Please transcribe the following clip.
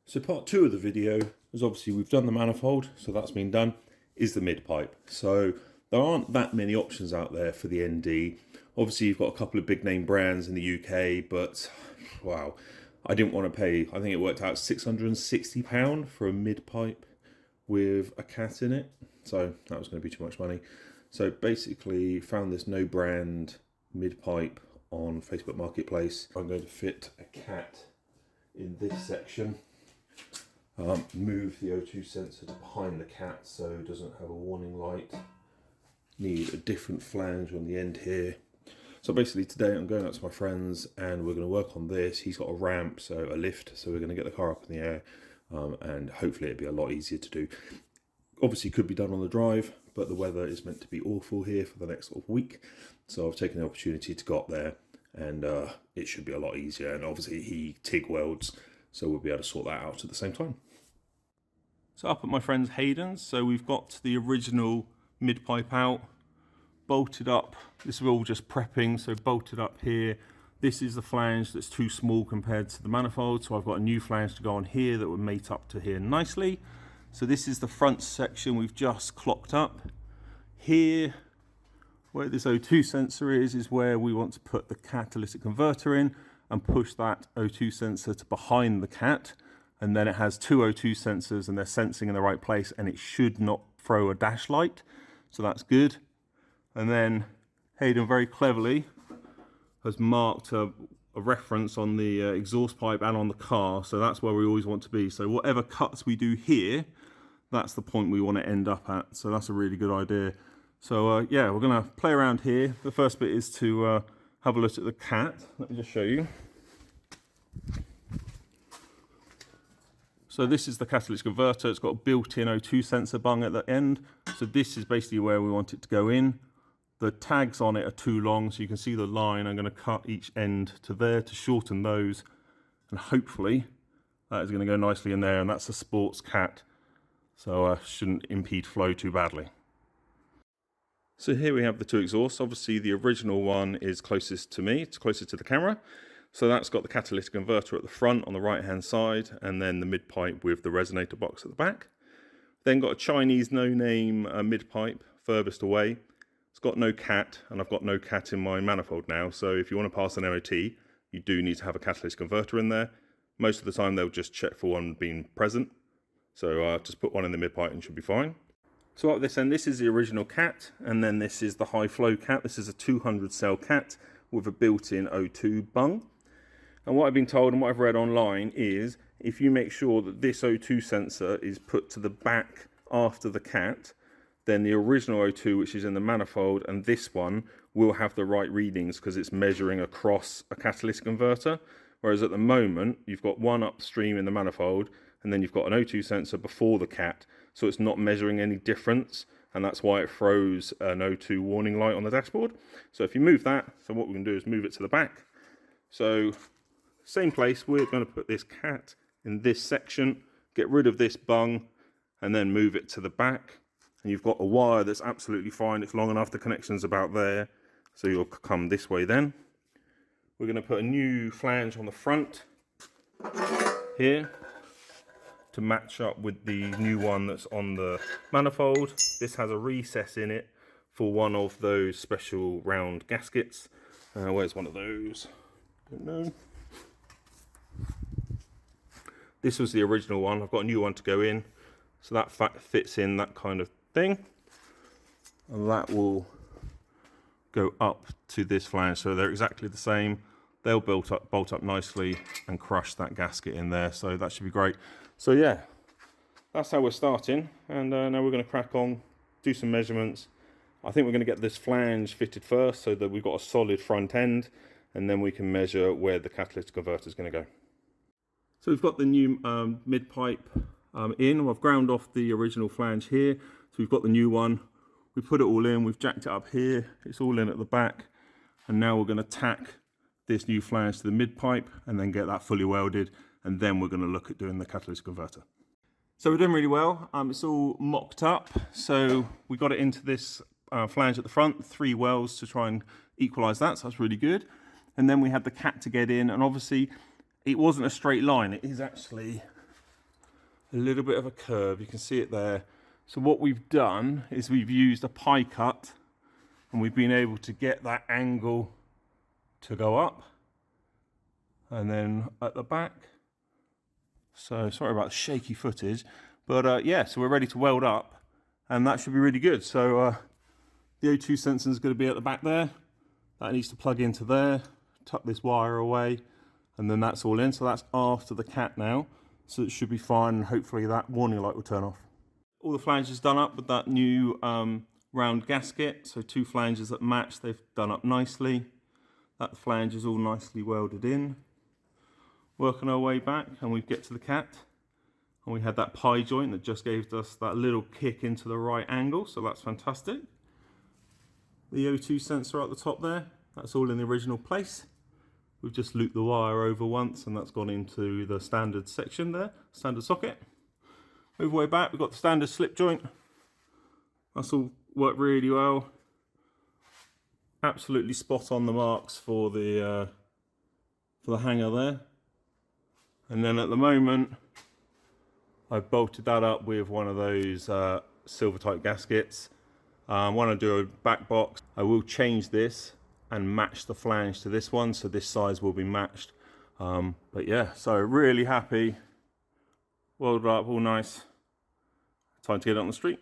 So part two of the video is obviously we've done the manifold, so that's been done, is the mid-pipe. So there aren't that many options out there for the ND. Obviously you've got a couple of big name brands in the UK, but wow, I didn't want to pay, I think it worked out £660 for a mid-pipe with a cat in it. So that was going to be too much money. So basically found this no brand mid-pipe on Facebook Marketplace. I'm going to fit a cat in this section. Move the O2 sensor to behind the cat so it doesn't have a warning light. Need a different flange on the end here. So basically today I'm going out to my friends and we're going to work on this. He's got a ramp, so a lift, so we're going to get the car up in the air and hopefully it'll be a lot easier to do. Obviously could be done on the drive, but the weather is meant to be awful here for the next sort of week. So I've taken the opportunity to go up there and it should be a lot easier. And obviously he TIG welds, so we'll be able to sort that out at the same time. So up at my friend's Hayden's, so we've got the original mid-pipe out, bolted up. This is all just prepping, so bolted up here. This is the flange that's too small compared to the manifold, so I've got a new flange to go on here that would mate up to here nicely. So this is the front section we've just clocked up. Here, where this O2 sensor is where we want to put the catalytic converter in and push that O2 sensor to behind the cat. And then it has two O2 sensors and they're sensing in the right place and it should not throw a dash light. So that's good. And then Hayden very cleverly has marked a reference on the exhaust pipe and on the car. So that's where we always want to be. So whatever cuts we do here, that's the point we want to end up at. So that's a really good idea. So yeah, we're going to play around here. The first bit is to have a look at the cat. Let me just show you. So this is the catalytic converter. It's got a built-in O2 sensor bung at the end. So this is basically where we want it to go in. The tags on it are too long, so you can see the line. I'm going to cut each end to there to shorten those. And hopefully that is going to go nicely in there. And that's a sports cat, so shouldn't impede flow too badly. So here we have the two exhausts. Obviously the original one is closest to me. It's closest to the camera. So that's got the catalytic converter at the front on the right hand side and then the mid pipe with the resonator box at the back. Then got a Chinese no-name mid pipe furthest away. It's got no cat and I've got no cat in my manifold now. So if you want to pass an MOT, you do need to have a catalytic converter in there. Most of the time they'll just check for one being present. So just put one in the mid pipe and should be fine. So up this end, this is the original cat and then this is the high flow cat. This is a 200 cell cat with a built-in O2 bung. And what I've been told and what I've read online is if you make sure that this O2 sensor is put to the back after the cat, then the original O2, which is in the manifold, and this one will have the right readings because it's measuring across a catalytic converter. Whereas at the moment, you've got one upstream in the manifold, and then you've got an O2 sensor before the cat, so it's not measuring any difference, and that's why it throws an O2 warning light on the dashboard. So if you move that, so what we can do is move it to the back. So same place, we're going to put this cat in this section, get rid of this bung, and then move it to the back. And you've got a wire that's absolutely fine. It's long enough, the connection's about there. So you'll come this way then. We're going to put a new flange on the front here to match up with the new one that's on the manifold. This has a recess in it for one of those special round gaskets. Where's one of those? Don't know. This was the original one. I've got a new one to go in. So that fits in that kind of thing. And that will go up to this flange. So they're exactly the same. They'll bolt up nicely and crush that gasket in there. So that should be great. So yeah, that's how we're starting. And now we're going to crack on, do some measurements. I think we're going to get this flange fitted first so that we've got a solid front end. And then we can measure where the catalytic converter is going to go. So we've got the new mid-pipe in. I've ground off the original flange here. So we've got the new one. We put it all in. We've jacked it up here. It's all in at the back. And now we're going to tack this new flange to the mid-pipe and then get that fully welded. And then we're going to look at doing the catalytic converter. So we're doing really well. It's all mocked up. So we got it into this flange at the front, 3 welds to try and equalize that. So that's really good. And then we had the cat to get in. And obviously, it wasn't a straight line. It is actually a little bit of a curve. You can see it there. So what we've done is we've used a pie cut, and we've been able to get that angle to go up. And then at the back, so sorry about the shaky footage, but yeah, so we're ready to weld up, and that should be really good. So the O2 sensor is going to be at the back there. That needs to plug into there, tuck this wire away, and then that's all in. So that's after the cat now, so it should be fine, and hopefully that warning light will turn off. All the flanges done up with that new round gasket, so 2 flanges that match, they've done up nicely. That flange is all nicely welded in. Working our way back, and we get to the cat, and we had that pie joint that just gave us that little kick into the right angle, so that's fantastic. The O2 sensor at the top there, that's all in the original place. We've just looped the wire over once, and that's gone into the standard section there, standard socket. Move way back, we've got the standard slip joint. That's all worked really well. Absolutely spot on the marks for the hanger there. And then at the moment, I've bolted that up with one of those silver type gaskets. When I do a back box, I will change this and match the flange to this one, so this size will be matched. But yeah, so really happy. Welded up, all nice. Time to get it on the street.